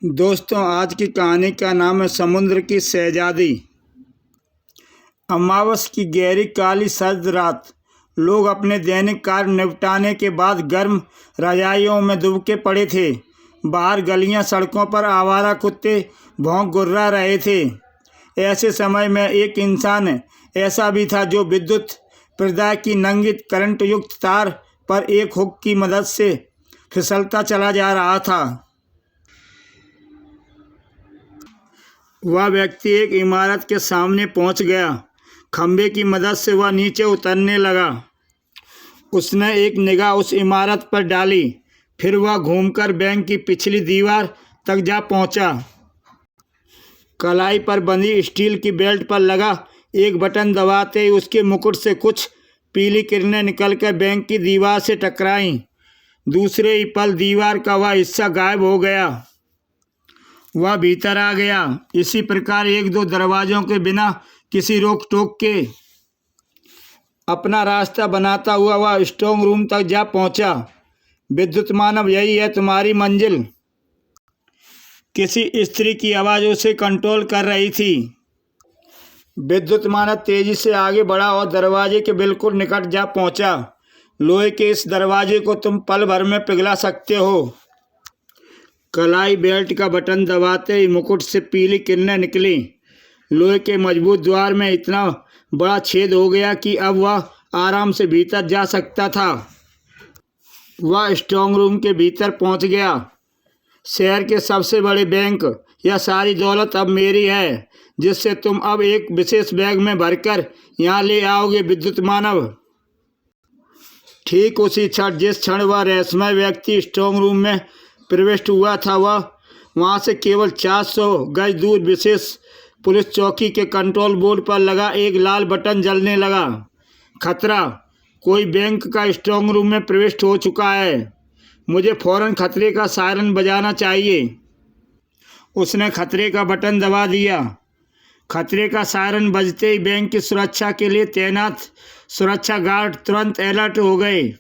दोस्तों, आज की कहानी का नाम है समुद्र की शहजादी। अमावस की गहरी काली सर्द रात। लोग अपने दैनिक कार्य निपटाने के बाद गर्म रजाइयों में दुबके पड़े थे। बाहर गलियां, सड़कों पर आवारा कुत्ते भौंक गुर्रा रहे थे। ऐसे समय में एक इंसान ऐसा भी था जो विद्युत प्रदाय की नंगी करंट युक्त तार पर एक हुक की मदद से फिसलता चला जा रहा था। वह व्यक्ति एक इमारत के सामने पहुंच गया। खंभे की मदद से वह नीचे उतरने लगा। उसने एक निगाह उस इमारत पर डाली, फिर वह घूमकर बैंक की पिछली दीवार तक जा पहुंचा। कलाई पर बंधी स्टील की बेल्ट पर लगा एक बटन दबाते ही उसके मुकुट से कुछ पीली किरणें निकलकर बैंक की दीवार से टकराईं। दूसरे ही पल दीवार का वह हिस्सा गायब हो गया। वह भीतर आ गया। इसी प्रकार एक दो दरवाजों के बिना किसी रोक टोक के अपना रास्ता बनाता हुआ वह स्ट्रांग रूम तक जा पहुंचा। विद्युत मानव, यही है तुम्हारी मंजिल। किसी स्त्री की आवाज़ उसे कंट्रोल कर रही थी। विद्युत मानव तेजी से आगे बढ़ा और दरवाजे के बिल्कुल निकट जा पहुंचा। लोहे के इस दरवाजे को तुम पल भर में पिघला सकते हो। कलाई बेल्ट का बटन दबाते ही मुकुट से पीली किरणें निकली। लोहे के मजबूत द्वार में इतना बड़ा छेद हो गया कि अब वह आराम से भीतर जा सकता था। वह स्ट्रांग रूम के भीतर पहुंच गया। शहर के सबसे बड़े बैंक, यह सारी दौलत अब मेरी है, जिससे तुम अब एक विशेष बैग में भरकर यहाँ ले आओगे विद्युत मानव। ठीक उसी क्षण जिस क्षण वह रहस्यमय व्यक्ति स्ट्रांग रूम में प्रविष्ट हुआ था, वह वहाँ से केवल 400 गज दूर विशेष पुलिस चौकी के कंट्रोल बोर्ड पर लगा एक लाल बटन जलने लगा। खतरा! कोई बैंक का स्ट्रांग रूम में प्रविष्ट हो चुका है। मुझे फौरन खतरे का सायरन बजाना चाहिए। उसने खतरे का बटन दबा दिया। खतरे का सायरन बजते ही बैंक की सुरक्षा के लिए तैनात सुरक्षा गार्ड तुरंत अलर्ट हो गए।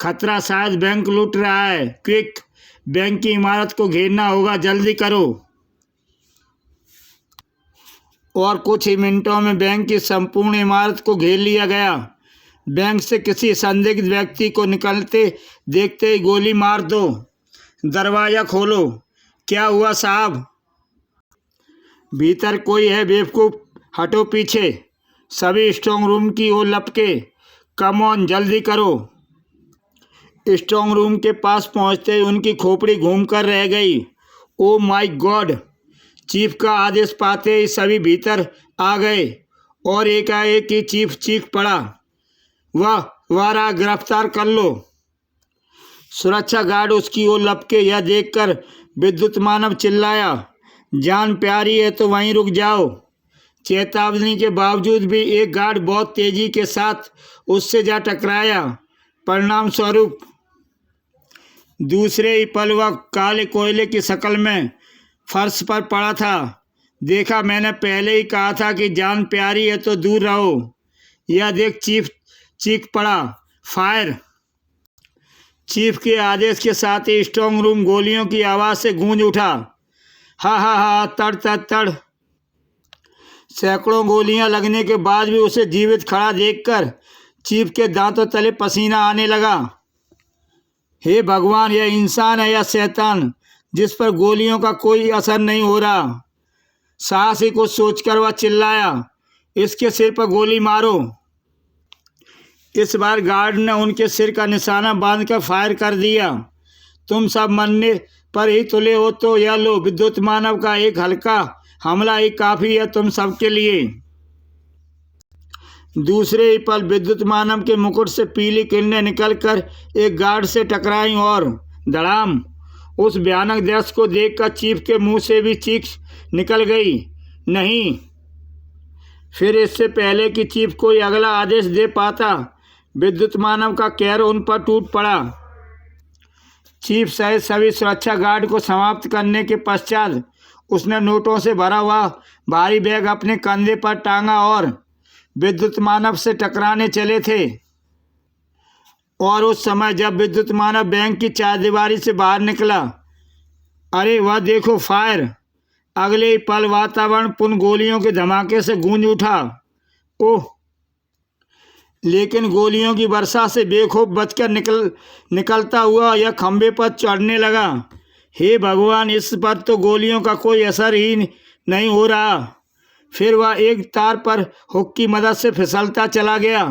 खतरा! शायद बैंक लूट रहा है। क्विक! बैंक की इमारत को घेरना होगा, जल्दी करो। और कुछ ही मिनटों में बैंक की संपूर्ण इमारत को घेर लिया गया। बैंक से किसी संदिग्ध व्यक्ति को निकलते देखते ही गोली मार दो। दरवाज़ा खोलो। क्या हुआ साहब? भीतर कोई है बेवकूफ़? हटो पीछे। सभी स्ट्रांग रूम की ओर लपके। कम ऑन, जल्दी करो। स्ट्रांग रूम के पास पहुंचते ही उनकी खोपड़ी घूमकर रह गई। Oh my God! चीफ का आदेश पाते ही सभी भीतर आ गए और एकाएक ही चीफ चीख पड़ा, वाह वारा, गिरफ्तार कर लो। सुरक्षा गार्ड उसकी ओर लपके। यह देखकर विद्युत मानव चिल्लाया, जान प्यारी है तो वहीं रुक जाओ। चेतावनी के बावजूद भी एक गार्ड बहुत तेजी के साथ उससे जा टकराया। परिणाम स्वरूप दूसरे ही पल वह काले कोयले की शक्ल में फर्श पर पड़ा था। देखा, मैंने पहले ही कहा था कि जान प्यारी है तो दूर रहो। यह देख चीफ चीख पड़ा, फायर! चीफ के आदेश के साथ ही स्ट्रांग रूम गोलियों की आवाज़ से गूंज उठा। हा हा हा, तड़ तड़ तड़। सैकड़ों गोलियां लगने के बाद भी उसे जीवित खड़ा देखकर चीफ के दांतों तले पसीना आने लगा। हे भगवान, यह इंसान है या शैतान जिस पर गोलियों का कोई असर नहीं हो रहा? साहसी कुछ सोचकर वह चिल्लाया, इसके सिर पर गोली मारो। इस बार गार्ड ने उनके सिर का निशाना बांधकर फायर कर दिया। तुम सब मरने पर ही तुले हो तो यह लो, विद्युत मानव का एक हल्का हमला ही काफ़ी है तुम सबके लिए। दूसरे ही पल विद्युत मानव के मुकुट से पीली किरणें निकलकर एक गार्ड से टकराईं और धड़ाम! उस भयानक दृश्य को देखकर चीफ के मुंह से भी चीख निकल गई। नहीं! फिर इससे पहले कि चीफ कोई अगला आदेश दे पाता, विद्युत मानव का कहर उन पर टूट पड़ा। चीफ सहित सभी सुरक्षा गार्ड को समाप्त करने के पश्चात उसने नोटों से भरा हुआ भारी बैग अपने कंधे पर टांगा और विद्युत मानव से टकराने चले थे। और उस समय जब विद्युत मानव बैंक की चारदीवारी से बाहर निकला, अरे वह देखो फायर! अगले ही पल वातावरण पुनः गोलियों के धमाके से गूंज उठा। ओह! लेकिन गोलियों की वर्षा से बेखौफ बचकर निकलता हुआ यह खंभे पर चढ़ने लगा। हे भगवान, इस पर तो गोलियों का कोई असर ही नहीं हो रहा। फिर वह एक तार पर हुक की मदद से फिसलता चला गया।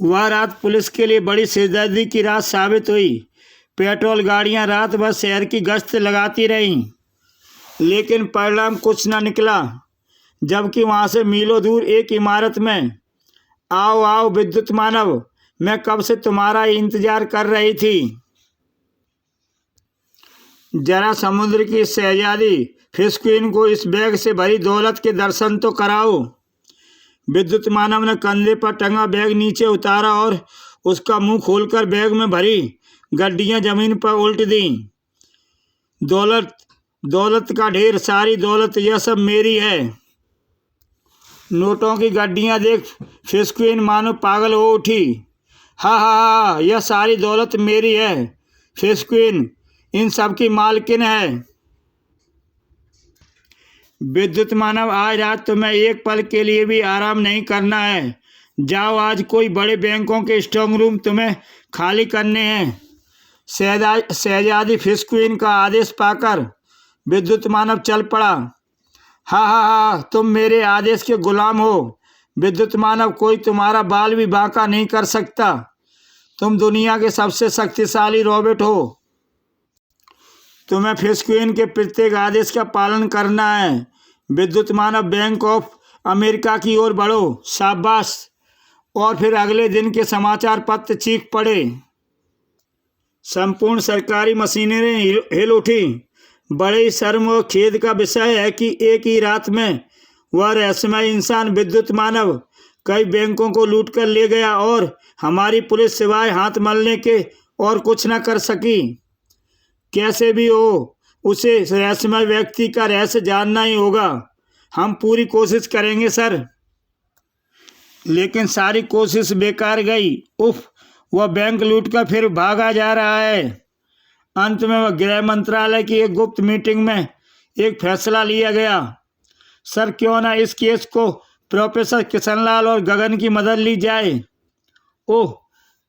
वह रात पुलिस के लिए बड़ी सिरदर्दी की रात साबित हुई। पेट्रोल गाड़ियां रात भर शहर की गश्त लगाती रहीं, लेकिन परिणाम कुछ न निकला। जबकि वहां से मीलों दूर एक इमारत में, आओ आओ विद्युत मानव, मैं कब से तुम्हारा इंतजार कर रही थी। जरा समुद्र की शहजादी फिश क्वीन को इस बैग से भरी दौलत के दर्शन तो कराओ। विद्युत मानव ने कंधे पर टंगा बैग नीचे उतारा और उसका मुंह खोलकर बैग में भरी गड्डियां जमीन पर उल्ट दी। दौलत, दौलत का ढेर, सारी दौलत, यह सब मेरी है। नोटों की गड्डियां देख फिश क्वीन मानो पागल हो उठी। हा हा हा, यह सारी दौलत मेरी है। फिश क्वीन इन सब की मालकिन है। विद्युत मानव, आज रात तुम्हें एक पल के लिए भी आराम नहीं करना है। जाओ, आज कोई बड़े बैंकों के स्ट्रांग रूम तुम्हें खाली करने हैं। शहजादी फिश क्वीन का आदेश पाकर विद्युत मानव चल पड़ा। हा हा हा, तुम मेरे आदेश के गुलाम हो। विद्युत मानव, कोई तुम्हारा बाल भी बांका नहीं कर सकता। तुम दुनिया के सबसे शक्तिशाली रॉबोट हो। तुम्हें फिश क्वीन के प्रत्येक आदेश का पालन करना है। विद्युत मानव, बैंक ऑफ अमेरिका की ओर बढ़ो। शाबाश! और फिर अगले दिन के समाचार पत्र चीख पड़े। संपूर्ण सरकारी मशीनरी हिल उठी। बड़े ही शर्म और खेद का विषय है कि एक ही रात में वह रहस्यमय इंसान विद्युत मानव कई बैंकों को लूट कर ले गया और हमारी पुलिस सिवाय हाथ मलने के और कुछ न कर सकी। कैसे भी हो, उसे रहस्यमय व्यक्ति का रहस्य जानना ही होगा। हम पूरी कोशिश करेंगे सर। लेकिन सारी कोशिश बेकार गई। उफ! वह बैंक लूटकर फिर भागा जा रहा है। अंत में वह गृह मंत्रालय की एक गुप्त मीटिंग में एक फैसला लिया गया। सर, क्यों ना इस केस को प्रोफेसर किशनलाल और गगन की मदद ली जाए। ओह,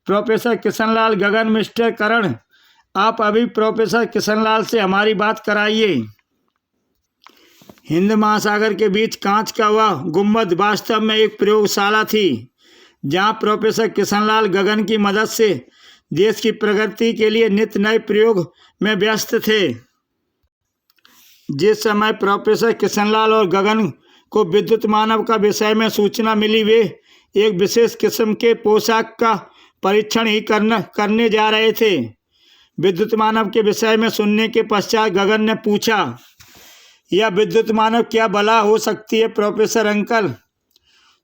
प्रोफेसर किशनलाल, गगन, मिस्टर करण, आप अभी प्रोफेसर किशनलाल से हमारी बात कराइए। हिंद महासागर के बीच कांच का वह गुंबद वास्तव में एक प्रयोगशाला थी, जहां प्रोफेसर किशनलाल गगन की मदद से देश की प्रगति के लिए नित्य नए प्रयोग में व्यस्त थे। जिस समय प्रोफेसर किशनलाल और गगन को विद्युत मानव का विषय में सूचना मिली, वे एक विशेष किस्म के पोशाक का परीक्षण ही करने जा रहे थे। विद्युत मानव के विषय में सुनने के पश्चात गगन ने पूछा, यह विद्युत मानव क्या भला हो सकती है प्रोफेसर अंकल?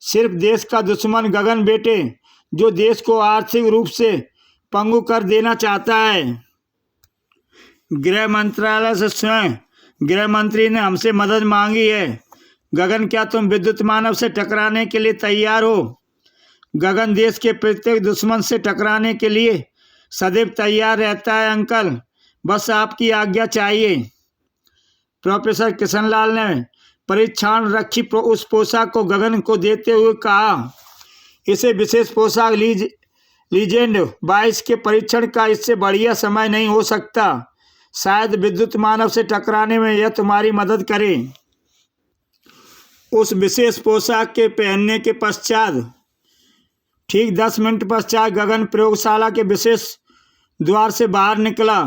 सिर्फ देश का दुश्मन गगन बेटे, जो देश को आर्थिक रूप से पंगु कर देना चाहता है। गृह मंत्रालय से स्वयं गृह मंत्री ने हमसे मदद मांगी है। गगन, क्या तुम विद्युत मानव से टकराने के लिए तैयार हो? गगन देश के प्रत्येक दुश्मन से टकराने के लिए सदैव तैयार रहता है अंकल, बस आपकी आज्ञा चाहिए। प्रोफेसर किशनलाल ने परीक्षण रखी उस पोशाक को गगन को देते हुए कहा, इसे विशेष पोशाक लीजेंड 22 के परीक्षण का इससे बढ़िया समय नहीं हो सकता। शायद विद्युत मानव से टकराने में यह तुम्हारी मदद करे। उस विशेष पोशाक के पहनने के पश्चात ठीक 10 मिनट पश्चात गगन प्रयोगशाला के विशेष द्वार से बाहर निकला।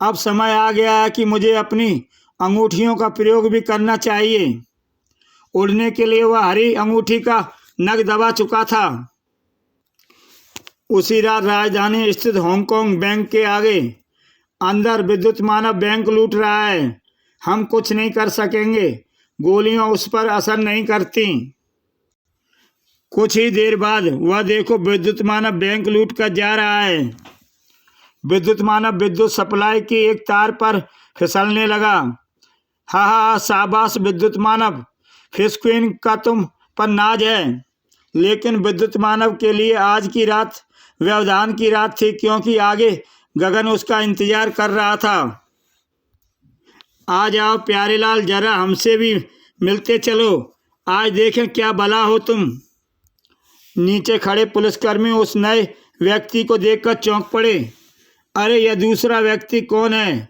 अब समय आ गया है कि मुझे अपनी अंगूठियों का प्रयोग भी करना चाहिए। उड़ने के लिए वह हरी अंगूठी का नग दबा चुका था। उसी रात राजधानी स्थित हांगकांग बैंक के आगे अंदर विद्युत मानव बैंक लूट रहा है। हम कुछ नहीं कर सकेंगे, गोलियां उस पर असर नहीं करती। कुछ ही देर बाद वह देखो, विद्युत मानव बैंक लूट कर जा रहा है। विद्युत मानव विद्युत सप्लाई की एक तार पर फिसलने लगा। हा हा, शाबाश विद्युत मानव, फिश क्वीन का तुम पर नाज है। लेकिन विद्युत मानव के लिए आज की रात व्यवधान की रात थी, क्योंकि आगे गगन उसका इंतजार कर रहा था। आ जाओ प्यारेलाल, जरा हमसे भी मिलते चलो, आज देखें क्या भला हो तुम। नीचे खड़े पुलिसकर्मी उस नए व्यक्ति को देखकर चौंक पड़े। अरे यह दूसरा व्यक्ति कौन है?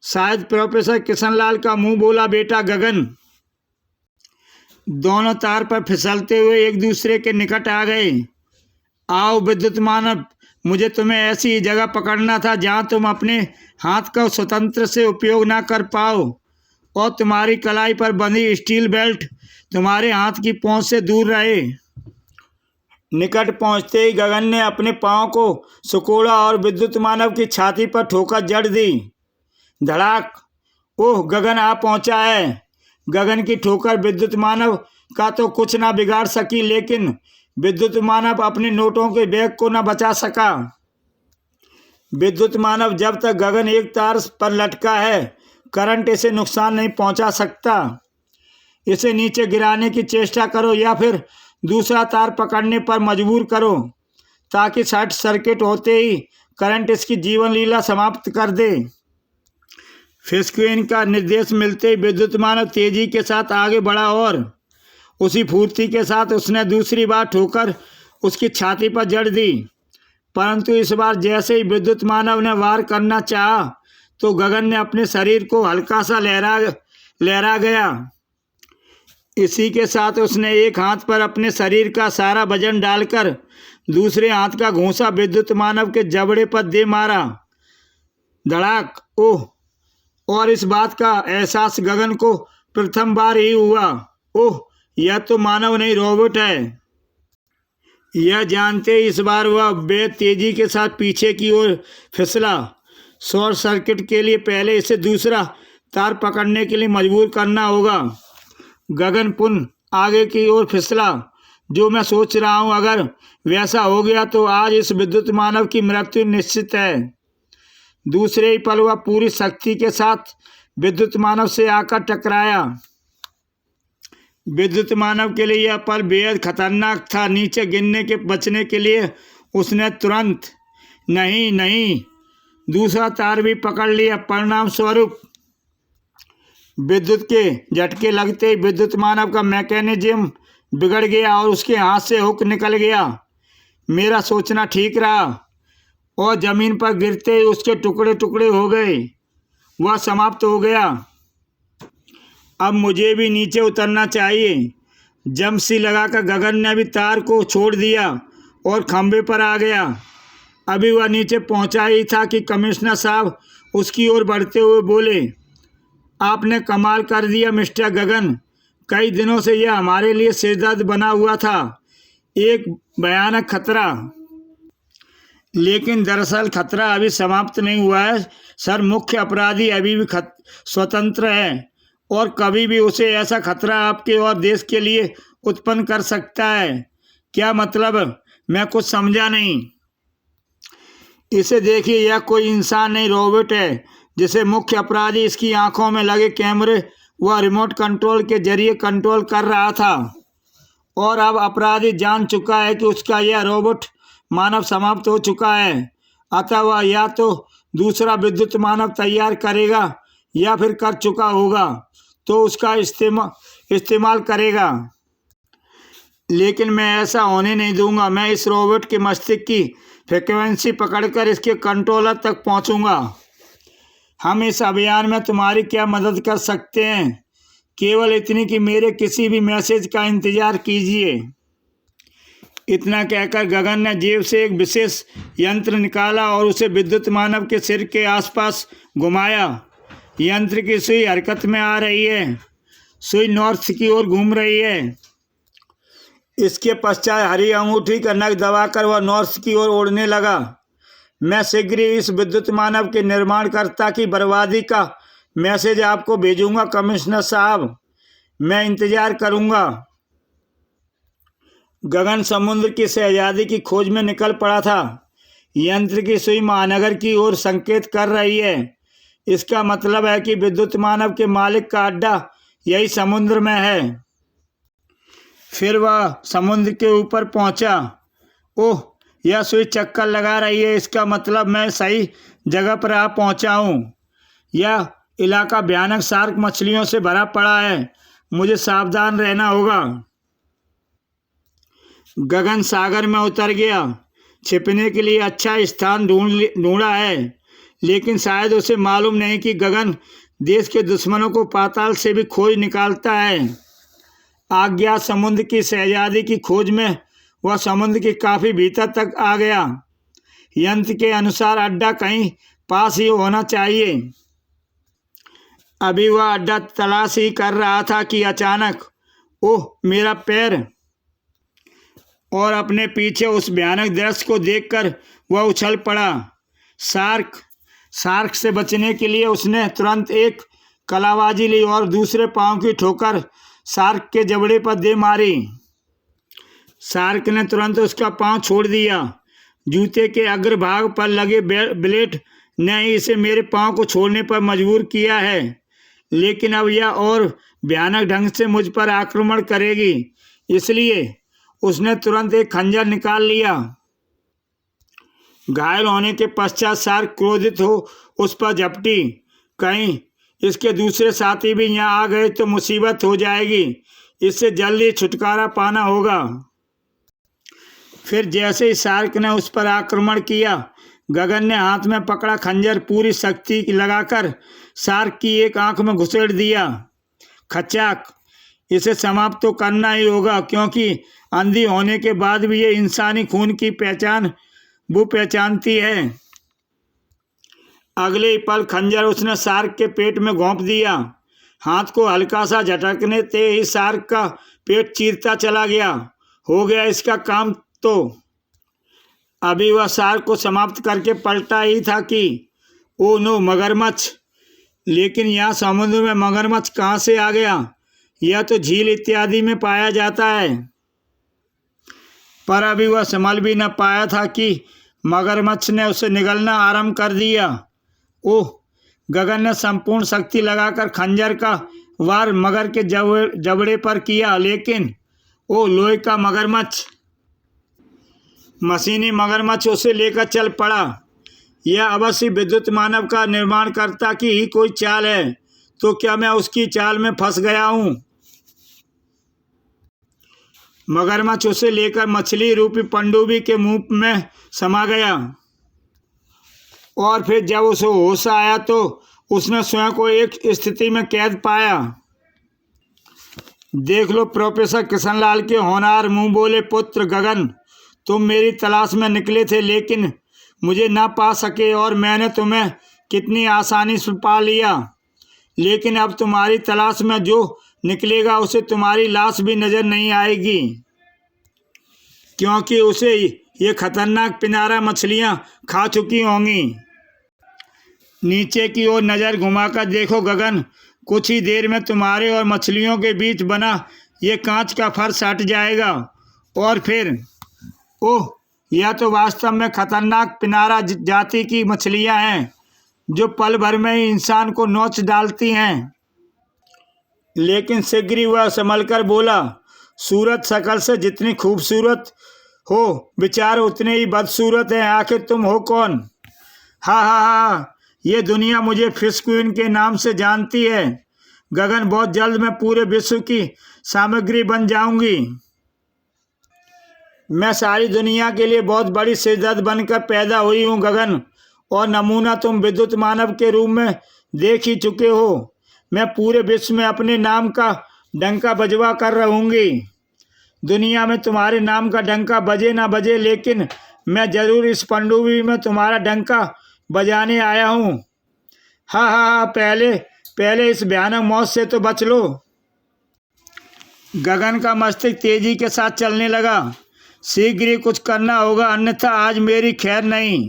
शायद प्रोफेसर किशनलाल का मुंह बोला बेटा गगन। दोनों तार पर फिसलते हुए एक दूसरे के निकट आ गए। आओ विद्युत मानव, मुझे तुम्हें ऐसी जगह पकड़ना था जहां तुम अपने हाथ का स्वतंत्र से उपयोग ना कर पाओ और तुम्हारी कलाई पर बंधी स्टील बेल्ट तुम्हारे हाथ की पहुंच से दूर रहे। निकट पहुंचते ही गगन ने अपने पांव को सुकोड़ा और विद्युत मानव की छाती पर ठोकर जड़ दी। धड़ाक! ओह, गगन आ पहुंचा है। गगन की ठोकर विद्युत मानव का तो कुछ ना बिगाड़ सकी, लेकिन विद्युत मानव अपने नोटों के बैग को न बचा सका। विद्युत मानव, जब तक गगन एक तार पर लटका है, करंट इसे नुकसान नहीं पहुंचा सकता। इसे नीचे गिराने की चेष्टा करो या फिर दूसरा तार पकड़ने पर मजबूर करो, ताकि शॉर्ट सर्किट होते ही करंट इसकी जीवन लीला समाप्त कर दे। फिस्क्वेन का निर्देश मिलते ही विद्युत मानव तेजी के साथ आगे बढ़ा और उसी फुर्ती के साथ उसने दूसरी बार ठोकर उसकी छाती पर जड़ दी। परंतु इस बार जैसे ही विद्युत मानव ने वार करना चाहा, तो गगन ने अपने शरीर को हल्का सा लहरा गया। इसी के साथ उसने एक हाथ पर अपने शरीर का सारा वजन डालकर दूसरे हाथ का घूंसा विद्युत मानव के जबड़े पर दे मारा। धड़ाक! ओह! और इस बात का एहसास गगन को प्रथम बार ही हुआ। ओह, यह तो मानव नहीं, रोबोट है। यह जानते ही इस बार वह बेहद तेजी के साथ पीछे की ओर फिसला। शॉर्ट सर्किट के लिए पहले इसे दूसरा तार पकड़ने के लिए मजबूर करना होगा। गगन पुनः आगे की ओर फिसला। जो मैं सोच रहा हूं, अगर वैसा हो गया तो आज इस विद्युत मानव की मृत्यु निश्चित है। दूसरे ही पल वह पूरी शक्ति के साथ विद्युत मानव से आकर टकराया। विद्युत मानव के लिए यह पल बेहद खतरनाक था। नीचे गिरने के बचने के लिए उसने तुरंत नहीं दूसरा तार भी पकड़ लिया। परिणाम स्वरूप विद्युत के झटके लगते ही विद्युत मानव का मैकेनिज्म बिगड़ गया और उसके हाथ से हुक निकल गया। मेरा सोचना ठीक रहा और जमीन पर गिरते ही उसके टुकड़े टुकड़े हो गए। वह समाप्त हो गया। अब मुझे भी नीचे उतरना चाहिए। जंप सी लगाकर गगन ने भी तार को छोड़ दिया और खंभे पर आ गया। अभी वह नीचे पहुंचा ही था कि कमिश्नर साहब उसकी ओर बढ़ते हुए बोले, आपने कमाल कर दिया मिस्टर गगन। कई दिनों से यह हमारे लिए सिरदर्द बना हुआ था, एक भयानक खतरा। लेकिन दरअसल खतरा अभी समाप्त नहीं हुआ है सर। मुख्य अपराधी अभी भी स्वतंत्र है और कभी भी उसे ऐसा खतरा आपके और देश के लिए उत्पन्न कर सकता है। क्या मतलब? मैं कुछ समझा नहीं। इसे देखिए, यह कोई इंसान नहीं, रोबोट है जिसे मुख्य अपराधी इसकी आंखों में लगे कैमरे व रिमोट कंट्रोल के जरिए कंट्रोल कर रहा था। और अब अपराधी जान चुका है कि उसका यह रोबोट मानव समाप्त हो चुका है। अतः वह या तो दूसरा विद्युत मानव तैयार करेगा या फिर कर चुका होगा तो उसका इस्तेमाल करेगा। लेकिन मैं ऐसा होने नहीं दूंगा। मैं इस रोबोट के मस्तिष्क की फ्रीक्वेंसी पकड़कर इसके कंट्रोलर तक पहुंचूंगा। हम इस अभियान में तुम्हारी क्या मदद कर सकते हैं? केवल इतनी कि मेरे किसी भी मैसेज का इंतजार कीजिए। इतना कहकर गगन ने जेब से एक विशेष यंत्र निकाला और उसे विद्युत मानव के सिर के आसपास घुमाया। यंत्र की सुई हरकत में आ रही है। सुई नॉर्थ की ओर घूम रही है। इसके पश्चात हरी अंगूठी का नग दबाकर वह नॉर्थ की ओर उड़ने लगा। मैं शीघ्र ही इस विद्युत मानव के निर्माणकर्ता की बर्बादी का मैसेज आपको भेजूंगा कमिश्नर साहब। मैं इंतजार करूंगा। गगन समुद्र की शहजादी की खोज में निकल पड़ा था। यंत्र की सुई महानगर की ओर संकेत कर रही है। इसका मतलब है कि विद्युत मानव के मालिक का अड्डा यही समुद्र में है। फिर वह समुद्र के ऊपर पहुंचा। ओह, यह सुई चक्कर लगा रही है, इसका मतलब मैं सही जगह पर आ पहुंचा हूँ। यह इलाका भयानक शार्क मछलियों से भरा पड़ा है, मुझे सावधान रहना होगा। गगन सागर में उतर गया। छिपने के लिए अच्छा स्थान ढूंढा है, लेकिन शायद उसे मालूम नहीं कि गगन देश के दुश्मनों को पाताल से भी खोज निकालता है। अज्ञात समुद्र की शहजादी की खोज में वह समुद्र के काफी भीतर तक आ गया। यंत्र के अनुसार अड्डा कहीं पास ही होना चाहिए। अभी वह अड्डा तलाश ही कर रहा था कि अचानक ओह मेरा पैर, और अपने पीछे उस भयानक दृश्य को देखकर वह उछल पड़ा। शार्क से बचने के लिए उसने तुरंत एक कलाबाजी ली और दूसरे पांव की ठोकर शार्क के जबड़े पर दे मारी। शार्क ने तुरंत उसका पांव छोड़ दिया। जूते के अग्रभाग पर लगे ब्लेड ने इसे मेरे पांव को छोड़ने पर मजबूर किया है, लेकिन अब यह और भयानक ढंग से मुझ पर आक्रमण करेगी। इसलिए उसने तुरंत एक खंजर निकाल लिया। घायल होने के पश्चात शार्क क्रोधित हो उस पर झपटी। कहीं इसके दूसरे साथी भी यहाँ आ गए तो मुसीबत हो जाएगी, इससे जल्दी छुटकारा पाना होगा। फिर जैसे ही शार्क ने उस पर आक्रमण किया, गगन ने हाथ में पकड़ा खंजर पूरी शक्ति लगाकर शार्क की एक आंख में घुसेड़ दिया। खचाक! इसे समाप्त तो करना ही होगा, क्योंकि अंधी होने के बाद भी ये इंसानी खून की पहचान वो पहचानती है। अगले ही पल खंजर उसने शार्क के पेट में घोंप दिया। हाथ को हल्का सा झटकने से ही शार्क का पेट चीरता चला गया। हो गया इसका काम। तो अभी वह शार्क को समाप्त करके पलटा ही था कि ओ नो, मगरमच्छ! लेकिन यहाँ समुद्र में मगरमच्छ कहाँ से आ गया? यह तो झील इत्यादि में पाया जाता है। पर अभी वह संभल भी न पाया था कि मगरमच्छ ने उसे निगलना आरंभ कर दिया। ओह! गगन ने संपूर्ण शक्ति लगाकर खंजर का वार मगर के जबड़े पर किया, लेकिन ओ लोहे का मगरमच्छ, मशीनी मगरमच्छ उसे लेकर चल पड़ा। यह अवश्य विद्युत मानव का निर्माणकर्ता की ही कोई चाल है। तो क्या मैं उसकी चाल में फंस गया हूँ? मगरमच्छ उसे लेकर मछली रूपी पनडुब्बी के मुंह में समा गया, और फिर जब उसे होश आया तो उसने स्वयं को एक स्थिति में कैद पाया। देख लो प्रोफेसर किशनलाल के होनहार मुंह बोले पुत्र गगन, तुम मेरी तलाश में निकले थे, लेकिन मुझे ना पा सके और मैंने तुम्हें कितनी आसानी से पा लिया। लेकिन अब तुम्हारी तलाश में जो निकलेगा उसे तुम्हारी लाश भी नजर नहीं आएगी, क्योंकि उसे ये खतरनाक पिनारा मछलियां खा चुकी होंगी। नीचे की ओर नज़र घुमाकर देखो गगन, कुछ ही देर में तुम्हारे और मछलियों के बीच बना ये कांच का फर्श हट जाएगा, और फिर ओह, यह तो वास्तव में खतरनाक पिनारा जाति की मछलियां हैं, जो पल भर में ही इंसान को नोच डालती हैं। लेकिन शीघ्र ही वह संभल कर बोला, सूरत शकल से जितनी खूबसूरत हो, विचार उतने ही बदसूरत हैं। आखिर तुम हो कौन? हा हा हा, ये दुनिया मुझे फिश क्वीन के नाम से जानती है। गगन, बहुत जल्द मैं पूरे विश्व की सामग्री बन जाऊंगी। मैं सारी दुनिया के लिए बहुत बड़ी शिद्दत बनकर पैदा हुई हूँ गगन, और नमूना तुम विद्युत मानव के रूप में देख ही चुके हो। मैं पूरे विश्व में अपने नाम का डंका बजवा कर रहूँगी। दुनिया में तुम्हारे नाम का डंका बजे ना बजे, लेकिन मैं जरूर इस पनडुब्बी में तुम्हारा डंका बजाने आया हूँ। हाँ हाँ हाँ, पहले इस भयानक मौत से तो बच लो। गगन का मस्तिष्क तेजी के साथ चलने लगा। शीघ्र ही कुछ करना होगा, अन्यथा आज मेरी खैर नहीं।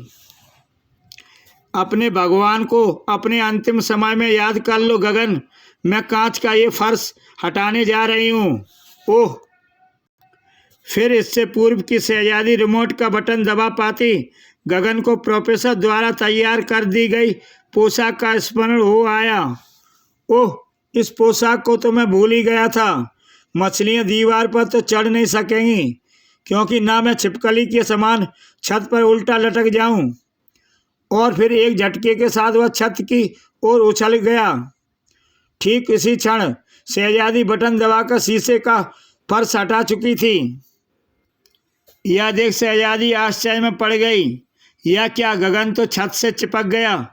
अपने भगवान को अपने अंतिम समय में याद कर लो गगन। मैं कांच का ये फर्श हटाने जा रही हूँ। ओह! फिर इससे पूर्व की शहजादी रिमोट का बटन दबा पाती, गगन को प्रोफेसर द्वारा तैयार कर दी गई पोशाक का स्मरण हो आया। ओह, इस पोशाक को तो मैं भूल ही गया था। मछलियाँ दीवार पर तो चढ़ नहीं सकेंगी, क्योंकि ना मैं छिपकली के समान छत पर उल्टा लटक जाऊं। और फिर एक झटके के साथ वह छत की ओर उछल गया। ठीक इसी क्षण शहजादी बटन दबाकर शीशे का फर्श हटा चुकी थी। यह देख शहजादी आश्चर्य में पड़ गई। यह क्या, गगन तो छत से चिपक गया,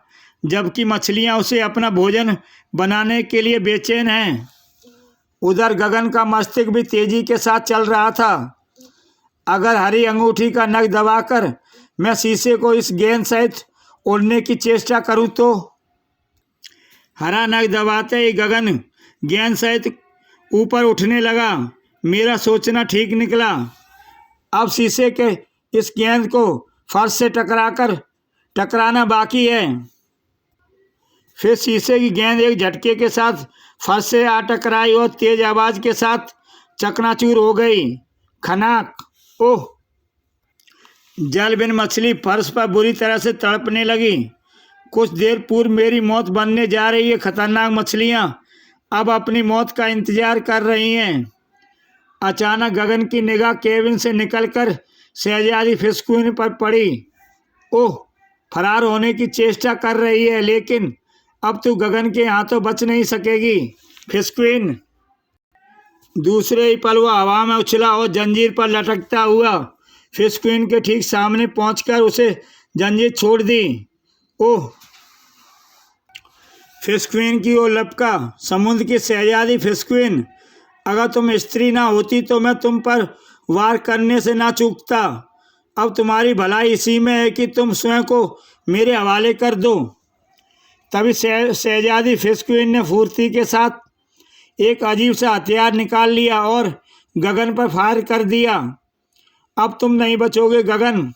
जबकि मछलियां उसे अपना भोजन बनाने के लिए बेचैन हैं। उधर गगन का मस्तिष्क भी तेजी के साथ चल रहा था। अगर हरी अंगूठी का नख दबाकर मैं शीशे को इस गेंद सहित उड़ने की चेष्टा करूं तो। हरा नख दबाते ही गगन गेंद सहित ऊपर उठने लगा। मेरा सोचना ठीक निकला। अब शीशे के इस गेंद को फर्श से टकराना बाकी है। फिर शीशे की गेंद एक झटके के साथ फर्श से आ टकराई और तेज आवाज के साथ चकनाचूर हो गई। खनाक! ओह! जल बिन मछली फर्श पर बुरी तरह से तड़पने लगी। कुछ देर पूर्व मेरी मौत बनने जा रही है खतरनाक मछलियां अब अपनी मौत का इंतजार कर रही हैं। अचानक गगन की निगाह केबिन से निकलकर शहजादी फिस्क्वीन पर पड़ी। ओह! फरार होने की चेष्टा कर रही है, लेकिन अब तू गगन के हाथों बच नहीं सकेगी फिस्क्वीन। दूसरे ही पल वह हवा में उछला और जंजीर पर लटकता हुआ फिस्क्वीन के ठीक सामने पहुंचकर उसे जंजीर छोड़ दी। ओह! फिस्क्वीन की ओर लपका। समुद्र की शहजादी फिस्क्वीन, अगर तुम स्त्री ना होती तो मैं तुम पर वार करने से ना चूकता। अब तुम्हारी भलाई इसी में है कि तुम स्वयं को मेरे हवाले कर दो। तभी शहजादी फिस्क्वीन ने फुर्ती के साथ एक अजीब सा हथियार निकाल लिया और गगन पर फायर कर दिया। अब तुम नहीं बचोगे गगन,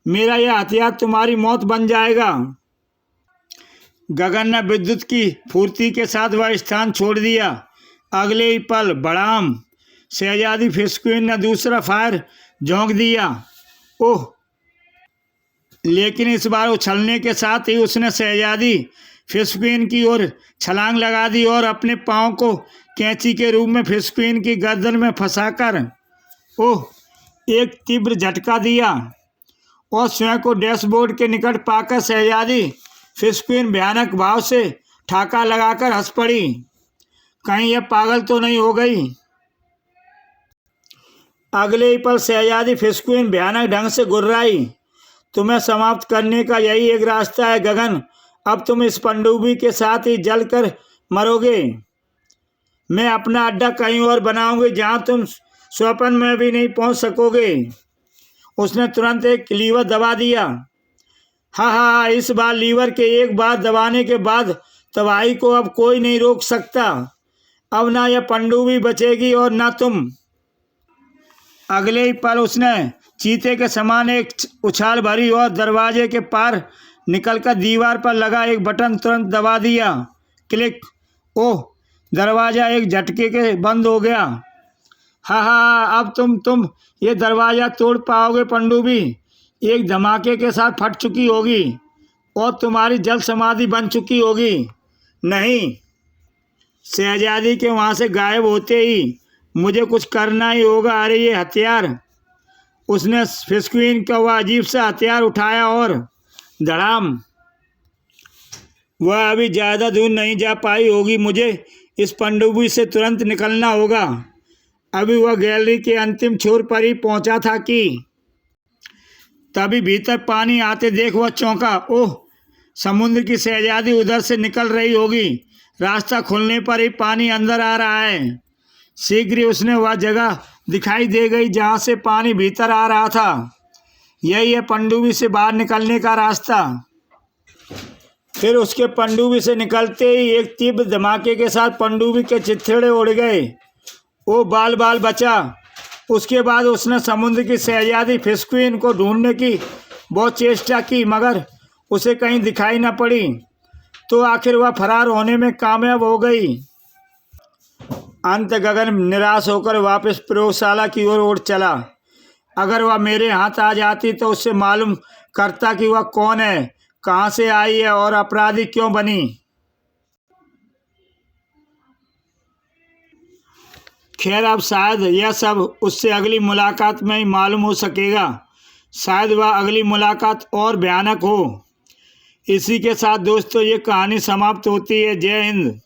मेरा यह हथियार तुम्हारी मौत बन जाएगा। गगन ने विद्युत की फुर्ती के साथ वह स्थान छोड़ दिया। अगले ही पल बड़ाम! शहजादी फिस्क्वीन ने दूसरा फायर झोंक दिया। ओह! लेकिन इस बार उछलने के साथ ही उसने शहजादी फिस्क्वीन की ओर छलांग लगा दी और अपने पांव को कैंची के रूप में फिस्क्वीन की गर्दन में फंसाकर एक तीव्र झटका दिया और स्वयं को डैशबोर्ड के निकट पाकर शहजादी फिस्क्वीन भयानक भाव से ठाका लगाकर हंस पड़ी। कहीं यह पागल तो नहीं हो गई? अगले ही पल शहजादी फिस्क्वीन भयानक ढंग से गुर्राई। तुम्हें समाप्त करने का यही एक रास्ता है गगन। अब तुम इस पनडुब्बी के साथ ही जल कर मरोगे। मैं अपना अड्डा कहीं और बनाऊंगी जहां तुम स्वप्न में भी नहीं पहुंच सकोगे। उसने तुरंत एक लीवर दबा दिया। हाँ, इस बार लीवर के एक बार दबाने के बाद तबाही को अब कोई नहीं रोक सकता। अब ना यह पनडुब्बी बचेगी और ना तुम। अगले ही पल उसने चीते के समान एक उछाल भरी और दरवाजे के पार निकलकर दीवार पर लगा एक बटन तुरंत दबा दिया। क्लिक! ओह! दरवाज़ा एक झटके के बंद हो गया। हाँ, अब तुम ये दरवाज़ा तोड़ पाओगे पनडुब्बी एक धमाके के साथ फट चुकी होगी और तुम्हारी जल समाधि बन चुकी होगी। नहीं! शहजादी के वहाँ से गायब होते ही मुझे कुछ करना ही होगा। अरे ये हथियार! उसने फिस्क्वीन का वह अजीब सा हथियार उठाया और धड़ाम! वह अभी ज़्यादा दूर नहीं जा पाई होगी। मुझे इस पनडुब्बी से तुरंत निकलना होगा। अभी वह गैलरी के अंतिम छोर पर ही पहुंचा था कि तभी भीतर पानी आते देख वह चौंका। ओह! समुद्र की शहजादी उधर से निकल रही होगी। रास्ता खुलने पर ही पानी अंदर आ रहा है। शीघ्र ही उसने वह जगह दिखाई दे गई जहां से पानी भीतर आ रहा था। यही है पनडुब्बी से बाहर निकलने का रास्ता। फिर उसके पनडुब्बी से निकलते ही एक तीव्र धमाके के साथ पनडुब्बी के चिथड़े उड़ गए। वो बाल बचा। उसके बाद उसने समुद्र की शहजादी फिस्क्वीन को ढूंढने की बहुत चेष्टा की, मगर उसे कहीं दिखाई न पड़ी। तो आखिर वह फरार होने में कामयाब हो गई। अंत गगन निराश होकर वापस प्रयोगशाला की ओर उड़ चला। अगर वह मेरे हाथ आ जाती तो उससे मालूम करता कि वह कौन है, कहाँ से आई है और अपराधी क्यों बनी। खैर अब शायद यह सब उससे अगली मुलाकात में ही मालूम हो सकेगा। शायद वह अगली मुलाकात और भयानक हो। इसी के साथ दोस्तों ये कहानी समाप्त होती है। जय हिंद।